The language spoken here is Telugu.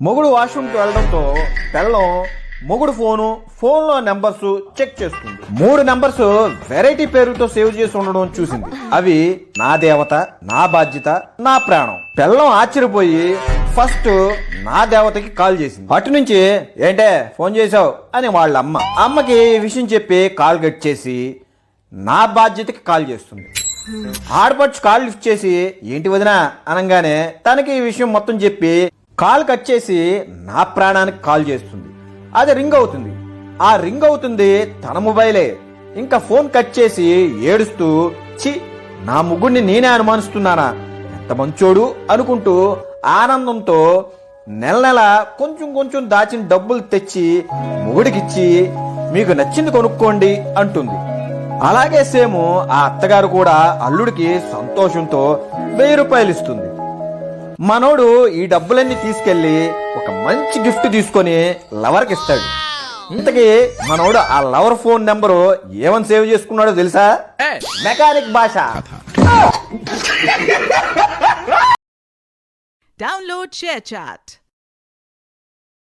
మొగుడు వాష్రూమ్కి వెళ్ళడంతో పెళ్ళం మొగుడు ఫోన్లో నెంబర్స్ చెక్ చేసుకుంది. 3 నెంబర్స్ వెరైటీ పేరుతో సేవ్ చేసి ఉండడం చూసింది. అవి నా దేవత, నా బాధ్యత, నా ప్రాణం. పెళ్ళం ఆశ్చర్యపోయి ఫస్ట్ నా దేవతకి కాల్ చేసింది. అటు నుంచి ఏంటే ఫోన్ చేసావు అని వాళ్ళ అమ్మకి విషయం చెప్పి కాల్ కట్ చేసి నా బాధ్యతకి కాల్ చేస్తుంది. ఆడపడుచు కాల్ లిఫ్ట్ చేసి ఏంటి వదినా అనగానే తనకి ఈ విషయం మొత్తం చెప్పి కాల్ కట్ చేసి నా ప్రాణానికి కాల్ చేస్తుంది. అది రింగ్ అవుతుంది. ఆ రింగ్ అవుతుంది తన మొబైలే. ఇంకా ఫోన్ కట్ చేసి ఏడుస్తూ చి నా ముగ్గుడిని నేనే అనుమానిస్తున్నానా, ఎంత మంచోడు అనుకుంటూ ఆనందంతో నెల కొంచెం కొంచెం దాచిన డబ్బులు తెచ్చి మొగుడికిచ్చి మీకు నచ్చింది కొనుక్కోండి అంటుంది. అలాగే సేమ్ ఆ అత్తగారు కూడా అల్లుడికి సంతోషంతో 1000 రూపాయలు ఇస్తుంది. మనోడు ఈ డబ్బులన్నీ తీసుకెళ్లి ఒక మంచి గిఫ్ట్ తీసుకొని లవర్కి ఇస్తాడు. ఇంతకీ మనోడు ఆ లవర్ ఫోన్ నెంబరు ఏమని సేవ్ చేసుకున్నాడో తెలుసా? మెకానిక్ భాష. Download ShareChat.